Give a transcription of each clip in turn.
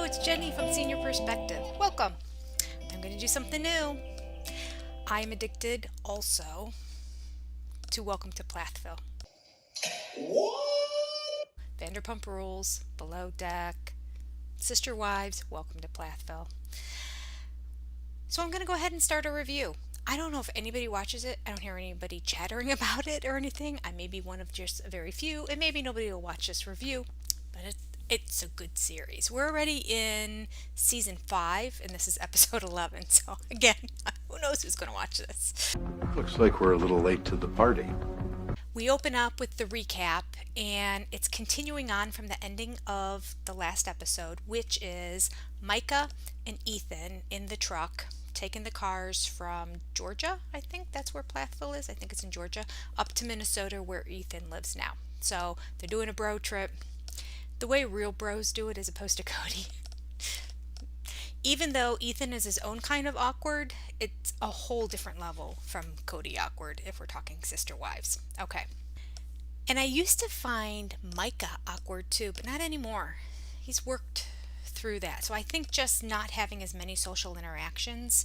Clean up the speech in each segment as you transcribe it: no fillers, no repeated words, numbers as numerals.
it's Jenny from Senior Perspective. Welcome. I'm going to do something new. I'm addicted also to Welcome to Plathville. What? Vanderpump Rules, Below Deck, Sister Wives, Welcome to Plathville. So I'm going to go ahead and start a review. I don't know if anybody watches it. I don't hear anybody chattering about it or anything. I may be one of just a very few, and maybe nobody will watch this review, but it's a good series. We're already in season 5, and this is episode 11. So again, who knows who's going to watch this? Looks like we're a little late to the party. We open up with the recap, and it's continuing on from the ending of the last episode, which is Micah and Ethan in the truck taking the cars from Georgia. I think that's where Plathville is. I think it's in Georgia, up to Minnesota where Ethan lives now. So they're doing a bro trip the way real bros do it as opposed to Cody. Even though Ethan is his own kind of awkward, it's a whole different level from Cody awkward if we're talking sister wives. Okay. And I used to find Micah awkward too, but not anymore. He's worked through that. So I think just not having as many social interactions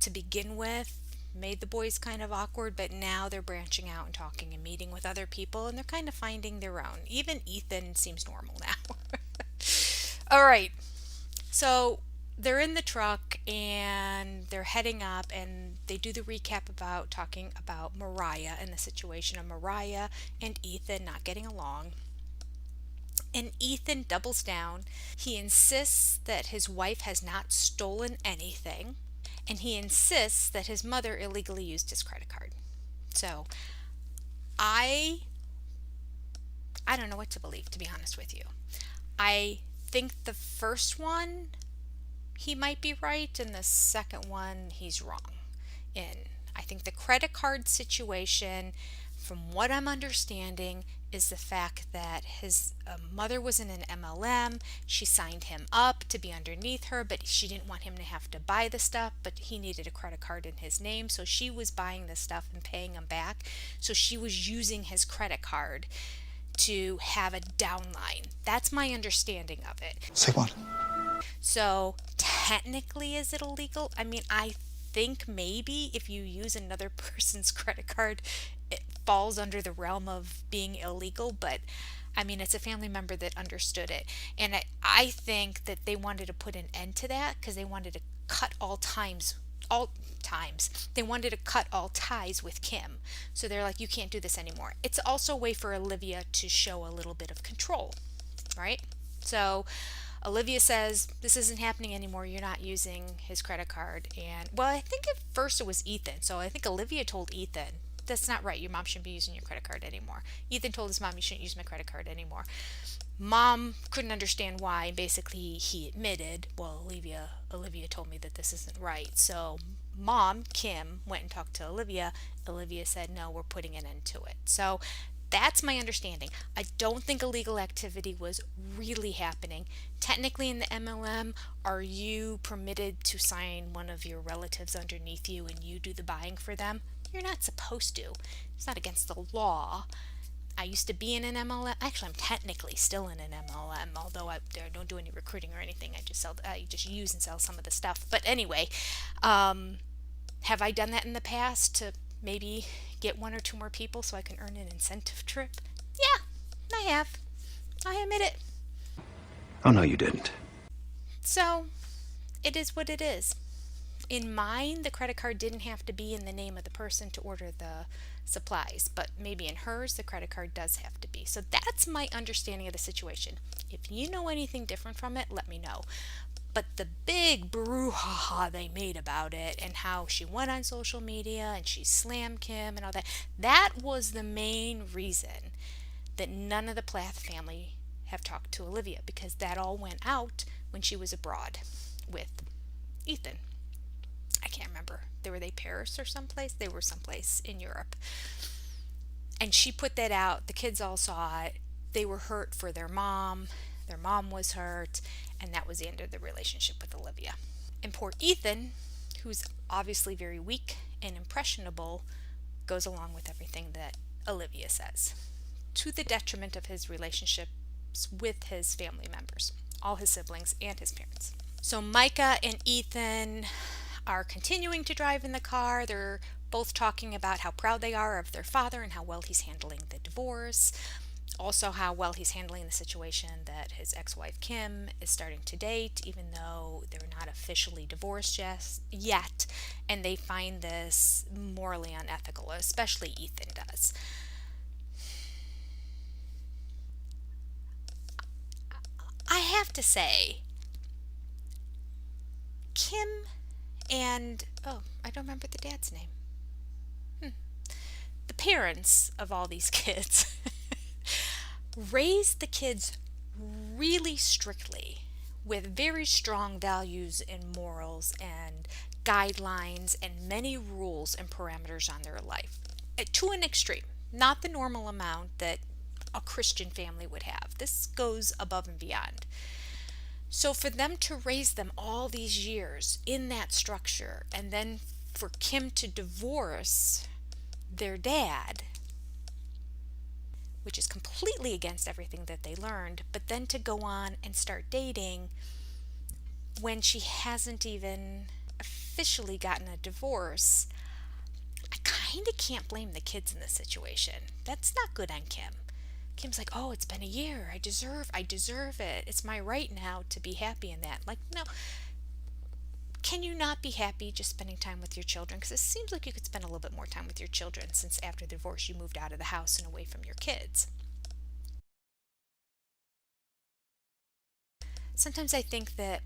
to begin with made the boys kind of awkward, but now they're branching out and talking and meeting with other people, and they're kind of finding their own. Even Ethan seems normal now. All right. So they're in the truck and they're heading up, and they do the recap about talking about Moriah and the situation of Moriah and Ethan not getting along. And Ethan doubles down. He insists that his wife has not stolen anything, and he insists that his mother illegally used his credit card. So I don't know what to believe, to be honest with you. I think the first one he might be right, and the second one he's wrong in. I think the credit card situation, from what I'm understanding, is the fact that his mother was in an MLM. She signed him up to be underneath her, but she didn't want him to have to buy the stuff, but he needed a credit card in his name, so she was buying the stuff and paying him back. So she was using his credit card to have a downline. That's my understanding of it. Say what? So technically, is it illegal? I mean, I think maybe if you use another person's credit card, it falls under the realm of being illegal, but I mean, it's a family member that understood it. And I think that they wanted to put an end to that because they wanted to cut all times. They wanted to cut all ties with Kim. So they're like, you can't do this anymore. It's also a way for Olivia to show a little bit of control, right? So Olivia says, this isn't happening anymore. You're not using his credit card. And, well, I think at first it was Ethan. So I think Olivia told Ethan, that's not right. Your mom shouldn't be using your credit card anymore. Ethan told his mom, you shouldn't use my credit card anymore. Mom couldn't understand why. Basically, he admitted, well, Olivia told me that this isn't right. So mom, Kim, went and talked to Olivia. Olivia said, no, we're putting an end to it. So that's my understanding. I don't think illegal activity was really happening. Technically, in the MLM, are you permitted to sign one of your relatives underneath you and you do the buying for them? You're not supposed to. It's not against the law. I used to be in an MLM. Actually, I'm technically still in an MLM, although I don't do any recruiting or anything. I just use and sell some of the stuff. But anyway, have I done that in the past to maybe get one or two more people so I can earn an incentive trip? Yeah, I have. I admit it. Oh, no, you didn't. So, it is what it is. In mine, the credit card didn't have to be in the name of the person to order the supplies, but maybe in hers, the credit card does have to be. So that's my understanding of the situation. If you know anything different from it, let me know. But the big brouhaha they made about it and how she went on social media and she slammed Kim and all that, that was the main reason that none of the Plath family have talked to Olivia, because that all went out when she was abroad with Ethan. I can't remember. Were they Paris or someplace? They were someplace in Europe. And she put that out. The kids all saw it. They were hurt for their mom. Their mom was hurt. And that was the end of the relationship with Olivia. And poor Ethan, who's obviously very weak and impressionable, goes along with everything that Olivia says, to the detriment of his relationships with his family members. all his siblings and his parents. So Micah and Ethan are continuing to drive in the car. They're both talking about how proud they are of their father and how well he's handling the divorce. Also, how well he's handling the situation that his ex wife Kim is starting to date, even though they're not officially divorced yet. And they find this morally unethical, especially Ethan does. I have to say, Kim and, oh, I don't remember the dad's name. The parents of all these kids raised the kids really strictly with very strong values and morals and guidelines and many rules and parameters on their life to an extreme, not the normal amount that a Christian family would have. This goes above and beyond. So for them to raise them all these years in that structure and then for Kim to divorce their dad, which is completely against everything that they learned, but then to go on and start dating when she hasn't even officially gotten a divorce, I kind of can't blame the kids in this situation. That's not good on Kim. Kim's like, "Oh, it's been a year. I deserve it. It's my right now to be happy in that." Like, no. Can you not be happy just spending time with your children? Because it seems like you could spend a little bit more time with your children since after the divorce you moved out of the house and away from your kids. Sometimes I think that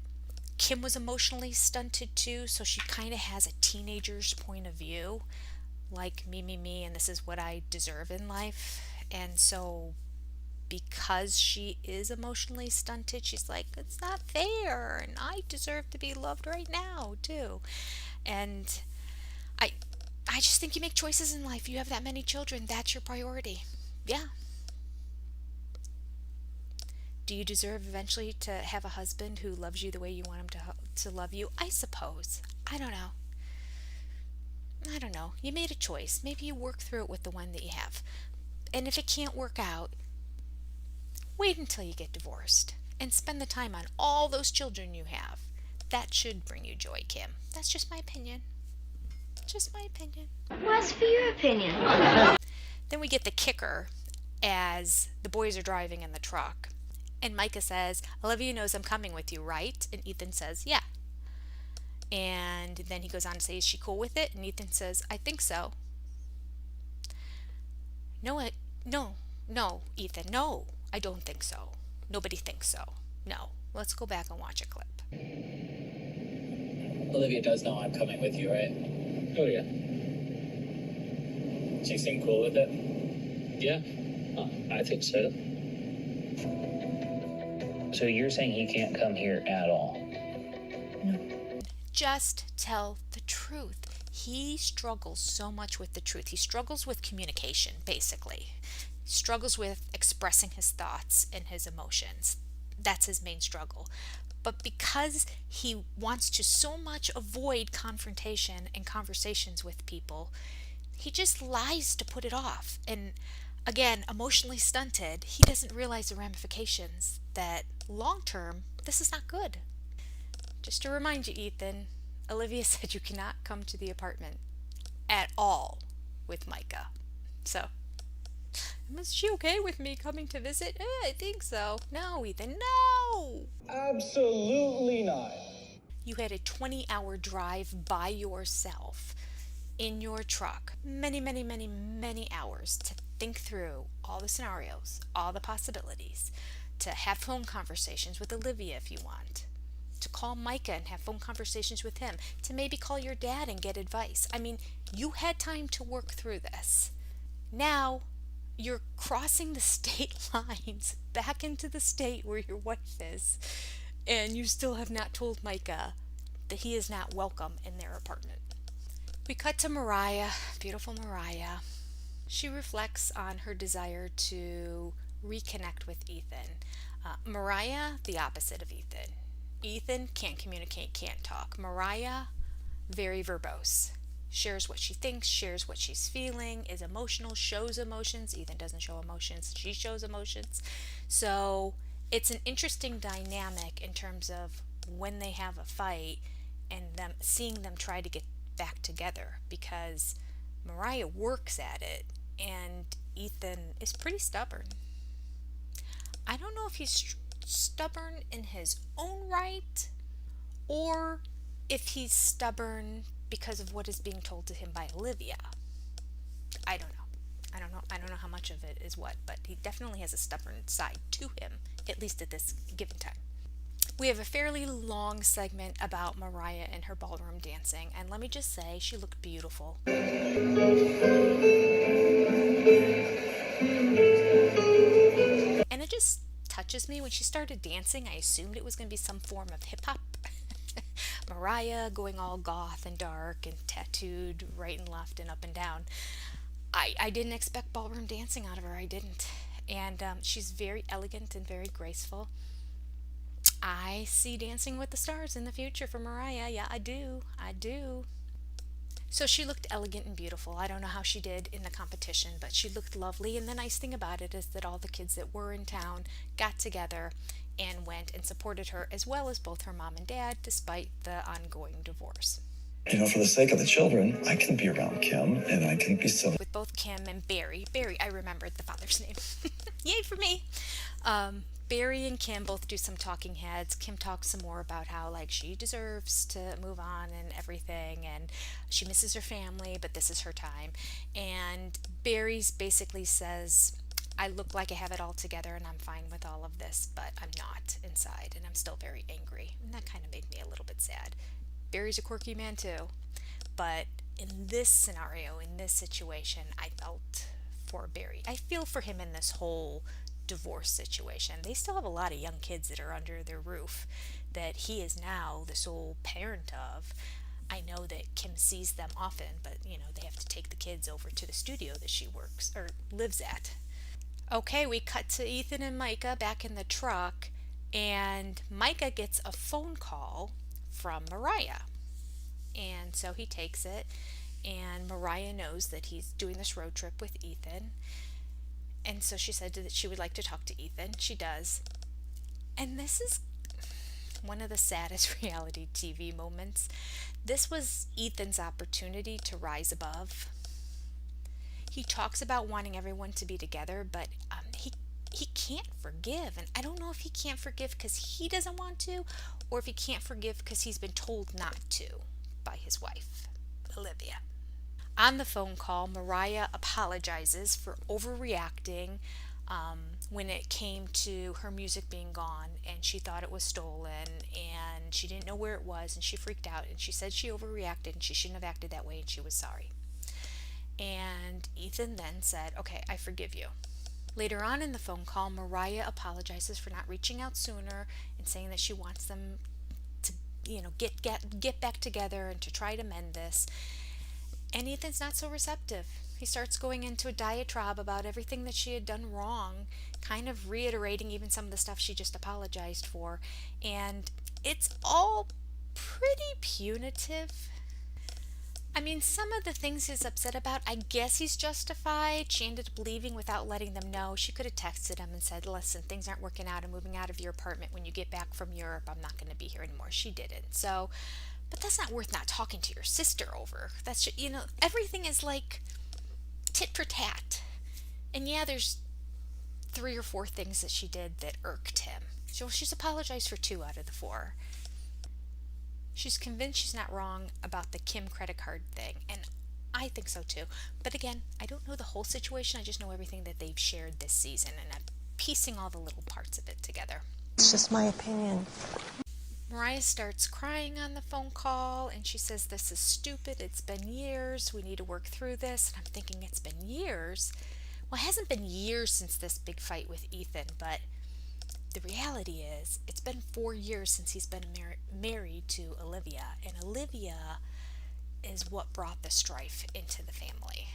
Kim was emotionally stunted too, so she kind of has a teenager's point of view, like me, and this is what I deserve in life. And so because she is emotionally stunted, she's like, it's not fair, and I deserve to be loved right now too. And I I just think you make choices in life. You have that many children, that's your priority. Yeah. Do you deserve eventually to have a husband who loves you the way you want him to love you? I suppose. I don't know. I don't know. You made a choice. Maybe you work through it with the one that you have. And if it can't work out, wait until you get divorced and spend the time on all those children you have. That should bring you joy, Kim. That's just my opinion. Just my opinion. What's for your opinion? Then we get the kicker as the boys are driving in the truck. And Micah says, "Olivia knows I'm coming with you, right?" And Ethan says, "Yeah." And then he goes on to say, "Is she cool with it?" And Ethan says, "I think so." No, no, Ethan, no, I don't think so. Nobody thinks so. No. Let's go back and watch a clip. Olivia does know I'm coming with you, right? Oh, yeah. She seemed cool with it? Yeah, I think so. So you're saying he can't come here at all? Just tell the truth. He struggles so much with the truth. He struggles with communication, basically. He struggles with expressing his thoughts and his emotions. That's his main struggle. But because he wants to so much avoid confrontation and conversations with people, he just lies to put it off. And again, emotionally stunted, he doesn't realize the ramifications that long term, this is not good. Just to remind you, Ethan, Olivia said you cannot come to the apartment at all with Micah. So, is she okay with me coming to visit? I think so. No, Ethan, no! Absolutely not. You had a 20-hour drive by yourself in your truck, many hours to think through all the scenarios, all the possibilities, to have phone conversations with Olivia if you want, to call Micah and have phone conversations with him, to maybe call your dad and get advice. I mean, you had time to work through this. Now, you're crossing the state lines back into the state where your wife is, and you still have not told Micah that he is not welcome in their apartment. We cut to Moriah, beautiful Moriah. She reflects on her desire to reconnect with Ethan. Moriah, the opposite of Ethan. Ethan can't communicate, can't talk. Moriah, very verbose. Shares what she thinks, shares what she's feeling, is emotional, shows emotions. Ethan doesn't show emotions, she shows emotions. So It's an interesting dynamic in terms of when they have a fight and them seeing them try to get back together, because Moriah works at it and Ethan is pretty stubborn. I don't know if he's stubborn in his own right or if he's stubborn because of what is being told to him by Olivia. I don't know. I don't know how much of it is what, but he definitely has a stubborn side to him, at least at this given time. We have a fairly long segment about Moriah and her ballroom dancing, and let me just say, she looked beautiful. And it just touches me. When she started dancing, I assumed it was going to be some form of hip hop. Moriah going all goth and dark and tattooed right and left and up and down. I didn't expect ballroom dancing out of her. I didn't. And she's very elegant and very graceful. I see Dancing with the Stars in the future for Moriah. Yeah, I do. I do. So she looked elegant and beautiful. I don't know how she did in the competition, but she looked lovely. And the nice thing about it is that all the kids that were in town got together and went and supported her, as well as both her mom and dad, despite the ongoing divorce. You know, for the sake of the children, I can be around Kim and I can be silly. With both Kim and Barry. Barry, I remembered the father's name. Yay for me. Barry and Kim both do some talking heads. Kim talks some more about how like she deserves to move on and everything, and she misses her family, but this is her time. And Barry's basically says, I look like I have it all together and I'm fine with all of this, but I'm not inside and I'm still very angry. And that kind of made me a little bit sad. Barry's a quirky man too, but in this scenario, in this situation, I felt for Barry. I feel for him in this whole divorce situation. They still have a lot of young kids that are under their roof that he is now the sole parent of. I know that Kim sees them often, but they have to take the kids over to the studio that she works or lives at. Okay, we cut to Ethan and Micah back in the truck, and Micah gets a phone call from Moriah. And so he takes it, and Moriah knows that he's doing this road trip with Ethan. And so she said that she would like to talk to Ethan. She does. And this is one of the saddest reality TV moments. This was Ethan's opportunity to rise above. He talks about wanting everyone to be together, but he can't forgive. And I don't know if he can't forgive because he doesn't want to, or if he can't forgive because he's been told not to by his wife, Olivia. On the phone call, Moriah apologizes for overreacting when it came to her music being gone, and she thought it was stolen, and she didn't know where it was, and she freaked out, and she said she overreacted, and she shouldn't have acted that way, and she was sorry. And Ethan then said, okay, I forgive you. Later on in the phone call, Moriah apologizes for not reaching out sooner and saying that she wants them to, get back together and to try to mend this. And Ethan's not so receptive. He starts going into a diatribe about everything that she had done wrong, kind of reiterating even some of the stuff she just apologized for. And it's all pretty punitive. I mean, some of the things he's upset about, I guess he's justified. She ended up leaving without letting them know. She could have texted him and said, listen, things aren't working out. I'm moving out of your apartment. When you get back from Europe, I'm not going to be here anymore. She didn't. So, but that's not worth not talking to your sister over. That's just, everything is like tit for tat. And yeah, there's 3 or 4 things that she did that irked him. So she's apologized for 2 out of the 4. She's convinced she's not wrong about the Kim credit card thing, and I think so too. But again, I don't know the whole situation. I just know everything that they've shared this season, and I'm piecing all the little parts of it together. It's just my opinion. Moriah starts crying on the phone call, and she says, this is stupid. It's been years. We need to work through this. And I'm thinking, it's been years? Well, it hasn't been years since this big fight with Ethan, but the reality is, it's been 4 years since he's been married to Olivia, and Olivia is what brought the strife into the family.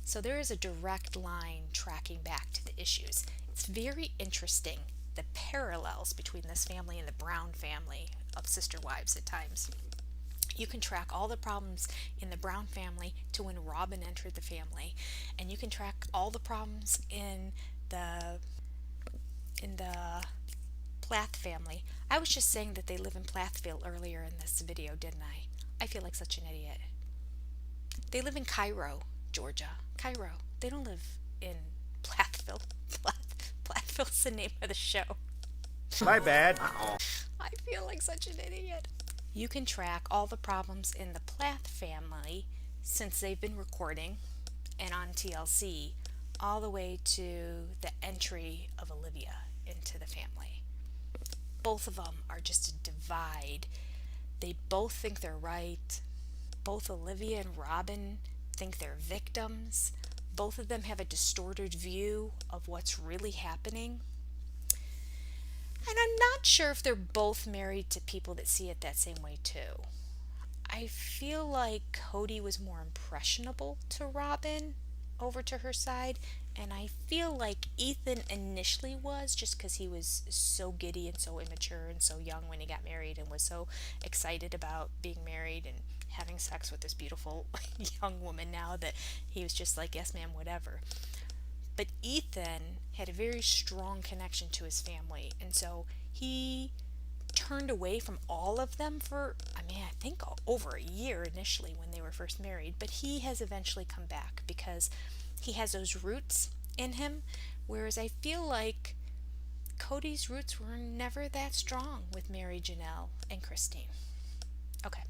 So there is a direct line tracking back to the issues. It's very interesting, the parallels between this family and the Brown family of sister wives at times. You can track all the problems in the Brown family to when Robin entered the family, and you can track all the problems in the in the Plath family. I was just saying that they live in Plathville earlier in this video, didn't I? I feel like such an idiot. They live in Cairo, Georgia. Cairo. They don't live in Plathville. Plathville's the name of the show. My bad. I feel like such an idiot. You can track all the problems in the Plath family since they've been recording and on TLC all the way to the entry of Olivia into the family. Both of them are just a divide. They both think they're right. Both Olivia and Robin think they're victims. Both of them have a distorted view of what's really happening. And I'm not sure if they're both married to people that see it that same way too. I feel like Cody was more impressionable to Robin over to her side, and I feel like Ethan initially was, just because he was so giddy and so immature and so young when he got married and was so excited about being married and having sex with this beautiful young woman now that he was just like, yes ma'am, whatever. But Ethan had a very strong connection to his family, and so he turned away from all of them for, I think over a year initially when they were first married, but he has eventually come back because he has those roots in him, whereas I feel like Cody's roots were never that strong with Mary, Janelle, and Christine. Okay.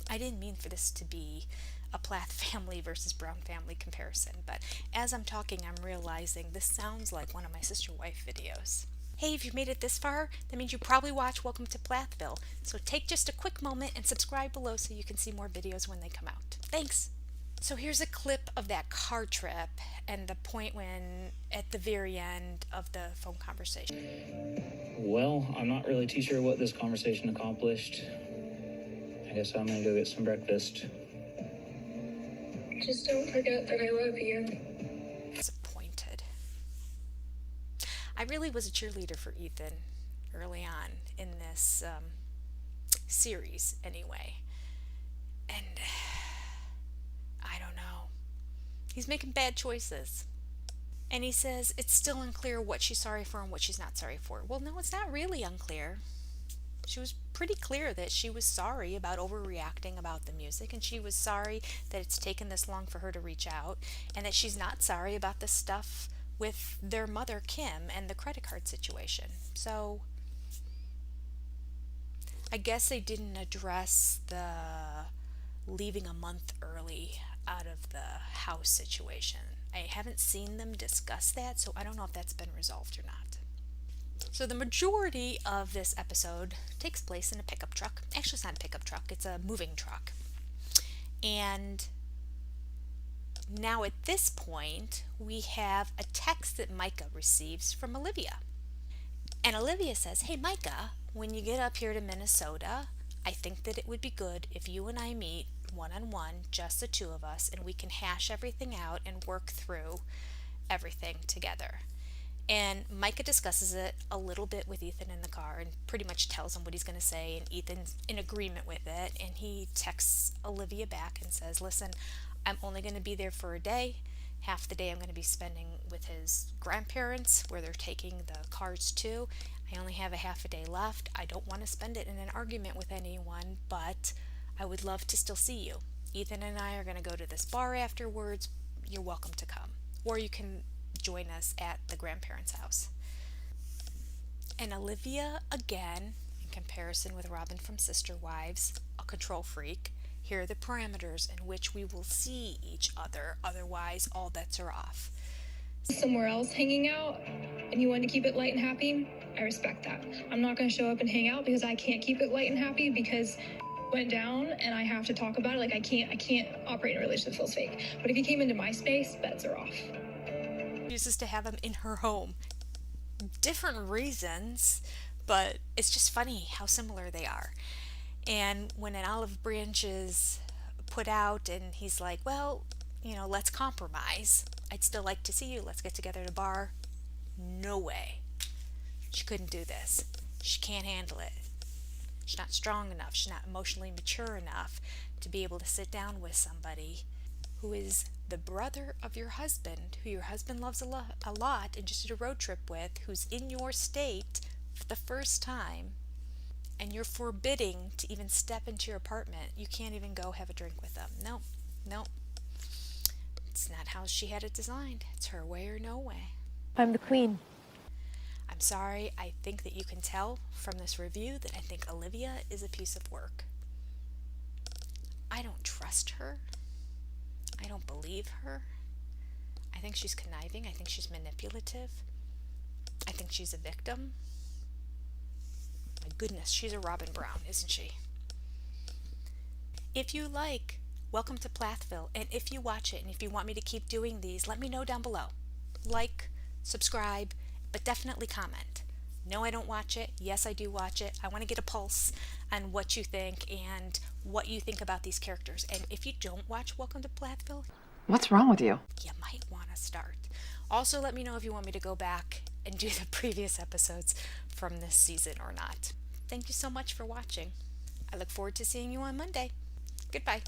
I didn't mean for this to be a Plath family versus Brown family comparison, but as I'm talking, I'm realizing this sounds like one of my sister wife videos. Hey, if you made it this far, that means you probably watch Welcome to Plathville, so take just a quick moment and subscribe below so you can see more videos when they come out. Thanks! So here's a clip of that car trip and the point when, at the very end of the phone conversation. Well, I'm not really too sure what this conversation accomplished. I guess I'm gonna go get some breakfast. Just don't forget that I love you. Disappointed. I really was a cheerleader for Ethan early on in this series anyway. And I don't know. He's making bad choices. And he says it's still unclear what she's sorry for and what she's not sorry for. Well, no, it's not really unclear. She was pretty clear that she was sorry about overreacting about the music, and she was sorry that it's taken this long for her to reach out, and that she's not sorry about the stuff with their mother, Kim, and the credit card situation. So I guess they didn't address the leaving a month early out of the house situation. I haven't seen them discuss that, so I don't know if that's been resolved or not. So the majority of this episode takes place in a pickup truck. Actually, it's not a pickup truck, it's a moving truck. And now at this point, we have a text that Micah receives from Olivia. And Olivia says, hey Micah, when you get up here to Minnesota, I think that it would be good if you and I meet one-on-one, just the two of us, and we can hash everything out and work through everything together. And Micah discusses it a little bit with Ethan in the car and pretty much tells him what he's going to say, and Ethan's in agreement with it, and he texts Olivia back and says, listen, I'm only going to be there for a day. Half the day I'm going to be spending with his grandparents where they're taking the cars to. I only have a half a day left. I don't want to spend it in an argument with anyone, but I would love to still see you. Ethan and I are going to go to this bar afterwards. You're welcome to come. Or you can join us at the grandparents' house. And Olivia, again, in comparison with Robin from Sister Wives, a control freak, here are the parameters in which we will see each other, otherwise all bets are off. Somewhere else hanging out and you want to keep it light and happy, I respect that. I'm not going to show up and hang out because I can't keep it light and happy because went down and I have to talk about it. Like I can't operate in a relationship that feels fake. But if you came into my space, bets are off. Chooses to have him in her home. Different reasons, but it's just funny how similar they are. And when an olive branch is put out and he's like, well, let's compromise. I'd still like to see you. Let's get together at a bar. No way. She couldn't do this. She can't handle it. She's not strong enough. She's not emotionally mature enough to be able to sit down with somebody who is the brother of your husband, who your husband loves a lot and just did a road trip with, who's in your state for the first time, and you're forbidding to even step into your apartment. You can't even go have a drink with them. No, no. It's not how she had it designed. It's her way or no way. I'm the queen. I'm sorry, I think that you can tell from this review that I think Olivia is a piece of work. I don't trust her. I don't believe her. I think she's conniving. I think she's manipulative. I think she's a victim. My goodness, she's a Robin Brown, isn't she? If you like Welcome to Plathville, and if you watch it, and if you want me to keep doing these, let me know down below. Like, subscribe, but definitely comment. No, I don't watch it. Yes, I do watch it. I want to get a pulse on what you think and what you think about these characters. And if you don't watch Welcome to Plathville, What's wrong with you? you might want to start. Also, let me know if you want me to go back and do the previous episodes from this season or not. Thank you so much for watching. I look forward to seeing you on Monday. Goodbye.